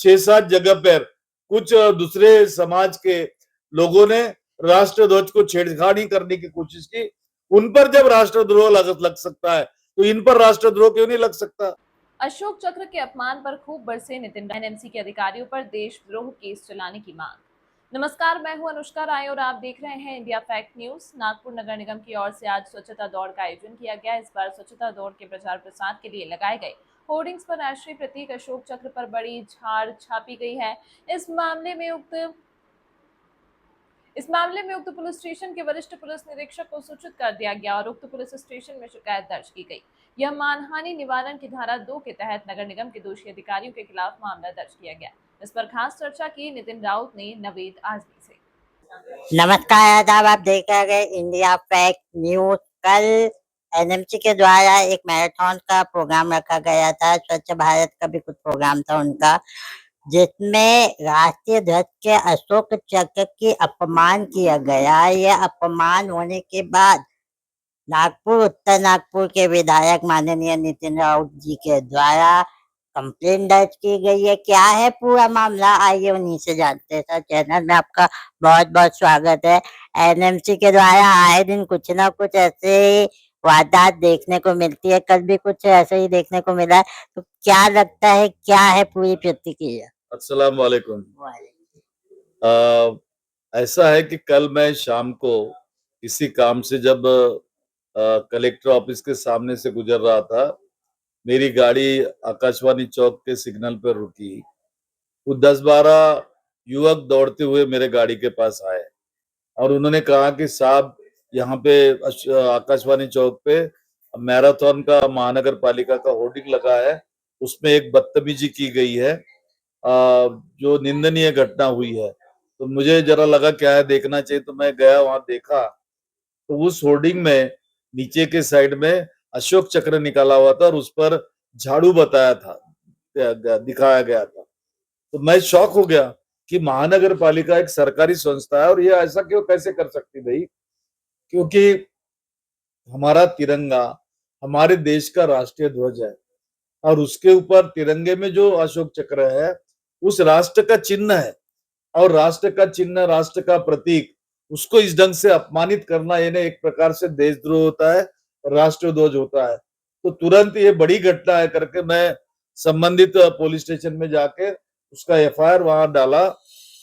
6-7 जगह पर कुछ दूसरे समाज के लोगों ने राष्ट्रध्वज को छेड़छाड़ी करने की कोशिश की। उन पर जब राष्ट्रद्रोह लग सकता है तो इन पर राष्ट्रद्रोह क्यों नहीं लग सकता? अशोक चक्र के अपमान पर खूब बरसे नितिन। एनएमसी के अधिकारियों पर देशद्रोह केस चलाने की मांग। नमस्कार, मैं हूं अनुष्का राय और आप देख रहे हैं इंडिया फैक्ट न्यूज। नागपुर नगर निगम की ओर से आज स्वच्छता दौड़ का आयोजन किया गया। इस बार स्वच्छता दौड़ के प्रचार प्रसार के लिए लगाए गए होर्डिंग्स पर राष्ट्रीय प्रतीक अशोक चक्र पर बड़ी झाड़ छापी गई है। इस मामले में उक्त पुलिस स्टेशन के वरिष्ठ पुलिस निरीक्षक को सूचित कर दिया गया और उक्त पुलिस स्टेशन में शिकायत दर्ज की गई। यह मानहानि निवारण की धारा 2 के तहत नगर निगम के दोषी अधिकारियों के खिलाफ मामला दर्ज किया गया। इस पर खास चर्चा की नितिन राउत ने नवेद आजमी से। नमस्कार, आदाब। आप देख रहे हैं इंडिया फैक्ट न्यूज। कल एनएमसी के द्वारा एक मैराथन का प्रोग्राम रखा गया था। स्वच्छ भारत का भी कुछ प्रोग्राम था उनका, जिसमें राष्ट्रीय ध्वज के अशोक चक्र की अपमान किया गया। यह अपमान होने के बाद नागपुर, उत्तर नागपुर के विधायक माननीय नितिन राउत जी के द्वारा कंप्लेंट दर्ज की गई है। क्या है पूरा मामला, आइए उन्हीं से जानते हैं। सर, चैनल में आपका बहुत बहुत स्वागत है। एनएमसी के द्वारा आए दिन कुछ ना कुछ ऐसे वारदात देखने को मिलती है, कल भी कुछ ऐसे ही देखने को मिला है, तो क्या लगता है, क्या है पूरी प्रतिक्रिया? अस्सलाम वालेकुम। ऐसा है कि कल मैं शाम को किसी काम से जब कलेक्टर ऑफिस के सामने से गुजर रहा था, मेरी गाड़ी आकाशवाणी चौक के सिग्नल पर रुकी। वो 10-12 युवक दौड़ते हुए मेरे गाड़ी के पास आए और उन्होंने कहा कि साहब, यहाँ पे आकाशवाणी चौक पे मैराथन का महानगर पालिका का होर्डिंग लगा है, उसमें एक बदतमीजी की गई है, जो निंदनीय घटना हुई है। तो मुझे जरा लगा क्या है, देखना चाहिए, तो मैं गया, वहां देखा तो उस होर्डिंग में नीचे के साइड में अशोक चक्र निकाला हुआ था और उस पर झाड़ू बताया था, दिखाया गया था। तो मैं शॉक हो गया कि महानगर पालिका एक सरकारी संस्था है और ये ऐसा क्यों कैसे कर सकती भाई? क्योंकि हमारा तिरंगा हमारे देश का राष्ट्रीय ध्वज है और उसके ऊपर तिरंगे में जो अशोक चक्र है उस राष्ट्र का चिन्ह है और राष्ट्र का चिन्ह, राष्ट्र का प्रतीक, उसको इस ढंग से अपमानित करना ये एक प्रकार से देशद्रोह होता है, राष्ट्रध्वज होता है। तो तुरंत ये बड़ी घटना है करके मैं संबंधित पुलिस स्टेशन में जाके उसका एफआईआर वहां डाला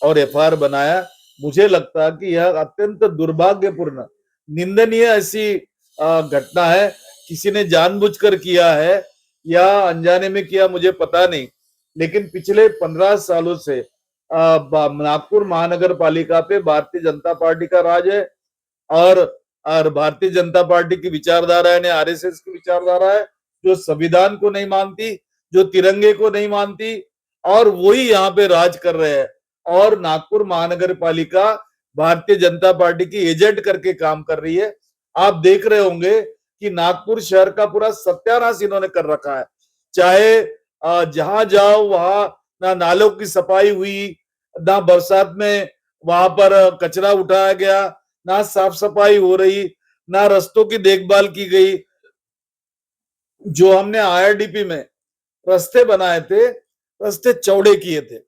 और एफआईआर बनाया। मुझे लगता है कि यह अत्यंत दुर्भाग्यपूर्ण, निंदनीय ऐसी घटना है। किसी ने जानबूझकर किया है या अनजाने में किया, मुझे पता नहीं, लेकिन पिछले 15 सालों से नागपुर महानगर पालिका पे भारतीय जनता पार्टी का राज है और भारतीय जनता पार्टी की विचारधारा है, आरएसएस की विचारधारा है, जो संविधान को नहीं मानती, जो तिरंगे को नहीं मानती, और वही यहाँ पे राज कर रहे हैं। और नागपुर महानगर पालिका भारतीय जनता पार्टी की एजेंट करके काम कर रही है। आप देख रहे होंगे कि नागपुर शहर का पूरा सत्यानाश इन्होंने कर रखा है। चाहे जहां जाओ वहां ना नालों की सफाई हुई, ना बरसात में वहां पर कचरा उठाया गया, ना साफ सफाई हो रही, ना रास्तों की देखभाल की गई। जो हमने आईआरडीपी में रास्ते बनाए थे, रास्ते चौड़े किए थे,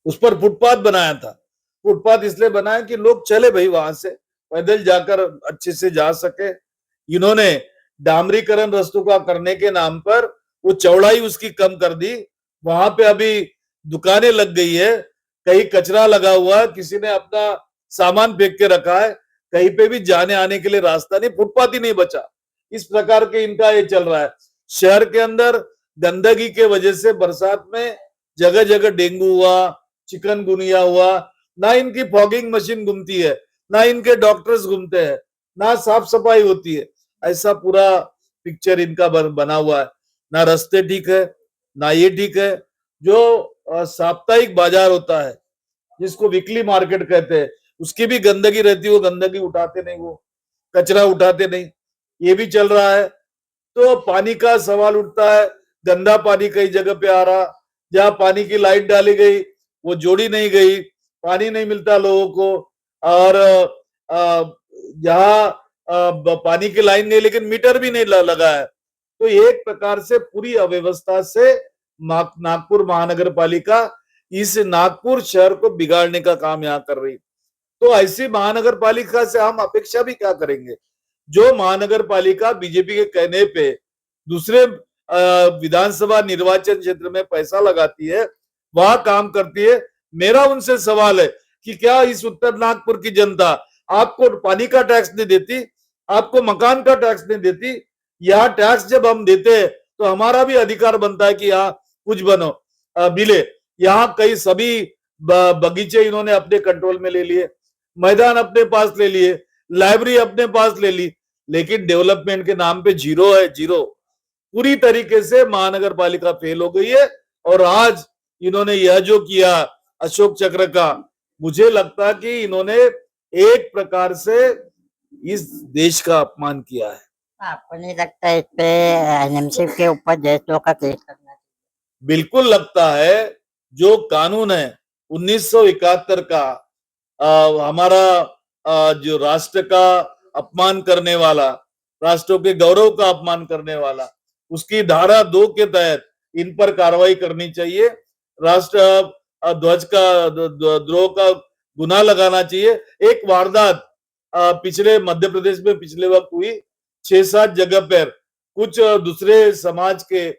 उस पर फुटपाथ बनाया था। फुटपाथ इसलिए बनाया कि लोग चले भाई, वहां से पैदल जाकर अच्छे से जा सके। इन्होंने डामरीकरण रास्तों का करने के नाम पर वो चौड़ाई उसकी कम कर दी। वहां पे अभी दुकानें लग गई है, कहीं कचरा लगा हुआ है, किसी ने अपना सामान फेंक के रखा है, कहीं पे भी जाने आने के लिए रास्ता नहीं, फुटपाथ ही नहीं बचा। इस प्रकार के इनका ये चल रहा है। शहर के अंदर गंदगी के वजह से बरसात में जगह जगह डेंगू हुआ, चिकनगुनिया हुआ, ना इनकी फॉगिंग मशीन घूमती है, ना इनके डॉक्टर्स घूमते हैं, ना साफ सफाई होती है। ऐसा पूरा पिक्चर इनका बना हुआ है। ना रास्ते ठीक है, ना ये ठीक है। जो साप्ताहिक बाजार होता है, जिसको वीकली मार्केट कहते हैं, उसकी भी गंदगी रहती है, वो गंदगी उठाते नहीं, वो कचरा उठाते नहीं, ये भी चल रहा है। तो पानी का सवाल उठता है, गंदा पानी कई जगह पे आ रहा, जहां पानी की लाइन डाली गई वो जोड़ी नहीं गई, पानी नहीं मिलता लोगों को। और जहां पानी की लाइन नहीं, लेकिन मीटर भी नहीं लगा है। तो एक प्रकार से पूरी अव्यवस्था से नागपुर महानगर पालिका इस नागपुर शहर को बिगाड़ने का काम यहाँ कर रही। तो ऐसी महानगर पालिका से हम अपेक्षा भी क्या करेंगे? जो महानगर पालिका बीजेपी के कहने पे दूसरे विधानसभा निर्वाचन क्षेत्र में पैसा लगाती है, वहां काम करती है। मेरा उनसे सवाल है कि क्या इस उत्तर नागपुर की जनता आपको पानी का टैक्स नहीं देती, आपको मकान का टैक्स नहीं देती? यहाँ टैक्स जब हम देते हैं तो हमारा भी अधिकार बनता है कि यहाँ कुछ बनो मिले। यहाँ कई सभी बगीचे इन्होंने अपने कंट्रोल में ले लिए, मैदान अपने पास ले लिए, लाइब्रेरी अपने पास ले ली, लेकिन डेवलपमेंट के नाम पे जीरो है, जीरो। पूरी तरीके से महानगर पालिका फेल हो गई है। और आज इन्होंने यह जो किया अशोक चक्र का, मुझे लगता कि इन्होंने एक प्रकार से इस देश का अपमान किया है। आपको नहीं लगता इस पे एनएमसी के ऊपर देशद्रोह का केस करना चाहिए? बिल्कुल लगता है। जो कानून है 1971 का हमारा जो राष्ट्र का अपमान करने वाला, राष्ट्रों के गौरव का अपमान करने वाला, उसकी धारा 2 के तहत इन पर कार्रवाई करनी चाहिए। राष्ट्र ध्वज का द्रोह का गुनाह लगाना चाहिए। एक वारदात पिछले मध्य प्रदेश में पिछले वक्त हुई, 6-7 जगह पर कुछ दूसरे समाज के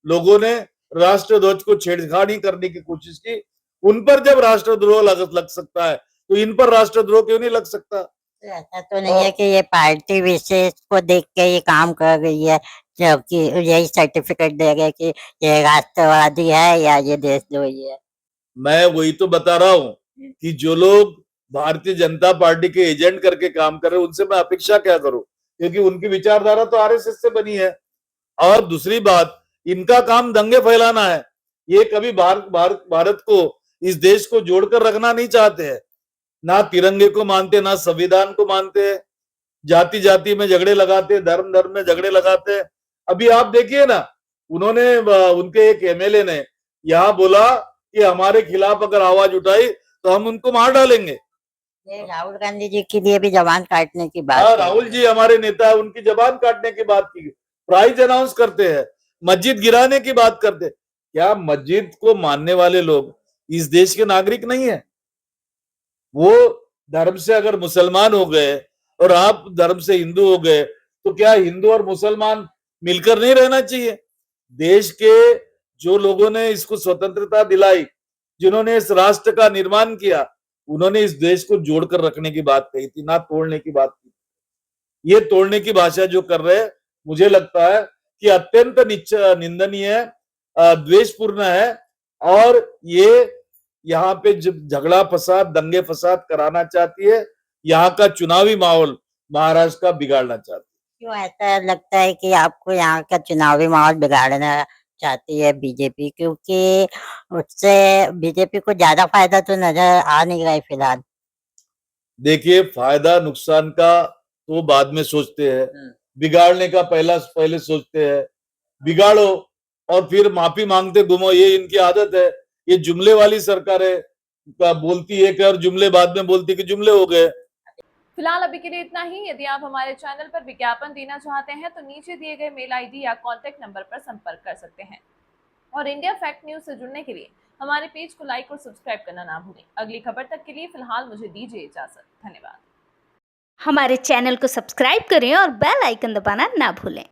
लोगों ने राष्ट्र ध्वज को छेड़छाड़ी करने की कोशिश की। उन पर जब राष्ट्रद्रोह लग सकता है तो इन पर राष्ट्रद्रोह क्यों नहीं लग सकता? तो ऐसा तो नहीं है कि ये पार्टी विशेष को देख के ये काम कर रही है, जबकि यही सर्टिफिकेट दे रहे कि ये राष्ट्रवादी है या ये देशद्रोही है? मैं वही तो बता रहा हूं कि जो लोग भारतीय जनता पार्टी के एजेंट करके काम कर रहे हैं उनसे मैं अपेक्षा क्या करूं, क्योंकि उनकी विचारधारा तो आरएसएस से बनी है। और दूसरी बात, इनका काम दंगे फैलाना है। ये कभी भारत को, इस देश को जोड़कर रखना नहीं चाहते हैं। ना तिरंगे को मानते, ना संविधान को मानते हैं। जाति जाति में झगड़े लगाते, धर्म धर्म में झगड़े लगाते हैं। अभी आप देखिए ना, उन्होंने उनके एक एमएलए ने यहाँ बोला कि हमारे खिलाफ अगर आवाज उठाई तो हम उनको मार डालेंगे। ये राहुल गांधी जी के लिए भी जबान काटने की बात हाँ, है। राहुल जी हमारे नेता है, उनकी जबान काटने की बात की, प्राइज अनाउंस करते हैं, मस्जिद गिराने की बात करते हैं। क्या मस्जिद को मानने वाले लोग इस देश के नागरिक नहीं है? वो धर्म से अगर मुसलमान हो गए और आप धर्म से हिंदू हो गए तो क्या हिंदू और मुसलमान मिलकर नहीं रहना चाहिए? देश के जो लोगों ने इसको स्वतंत्रता दिलाई, जिन्होंने इस राष्ट्र का निर्माण किया, उन्होंने इस देश को जोड़कर रखने की बात कही थी, ना तोड़ने की बात की। ये तोड़ने की भाषा जो कर रहे हैं, मुझे लगता है कि अत्यंत निंदनीय है, द्वेषपूर्ण है। और ये यहाँ पे झगड़ा फसाद, दंगे फसाद कराना चाहती है। यहाँ का चुनावी माहौल महाराष्ट्र का बिगाड़ना चाहती है। क्यों ऐसा लगता है कि आपको यहाँ का चुनावी माहौल बिगाड़ना चाहती है बीजेपी, क्योंकि उससे बीजेपी को ज्यादा फायदा तो नजर आ नहीं रहा है फिलहाल? देखिए, फायदा नुकसान का तो बाद में सोचते हैं, बिगाड़ने का पहले सोचते हैं। बिगाड़ो और फिर माफी मांगते घूमो, ये इनकी आदत है। ये जुमले वाली सरकार है, बोलती है कि और जुमले बाद में बोलती कि जुमले हो गए। फिलहाल अभी के लिए इतना ही। यदि आप हमारे चैनल पर विज्ञापन देना चाहते हैं तो नीचे दिए गए मेल आईडी या कॉन्टैक्ट नंबर पर संपर्क कर सकते हैं। और इंडिया फैक्ट न्यूज से जुड़ने के लिए हमारे पेज को लाइक और सब्सक्राइब करना ना भूलें। अगली खबर तक के लिए फिलहाल मुझे दीजिए इजाजत। धन्यवाद। हमारे चैनल को सब्सक्राइब करें और बेल आइकन दबाना ना भूलें।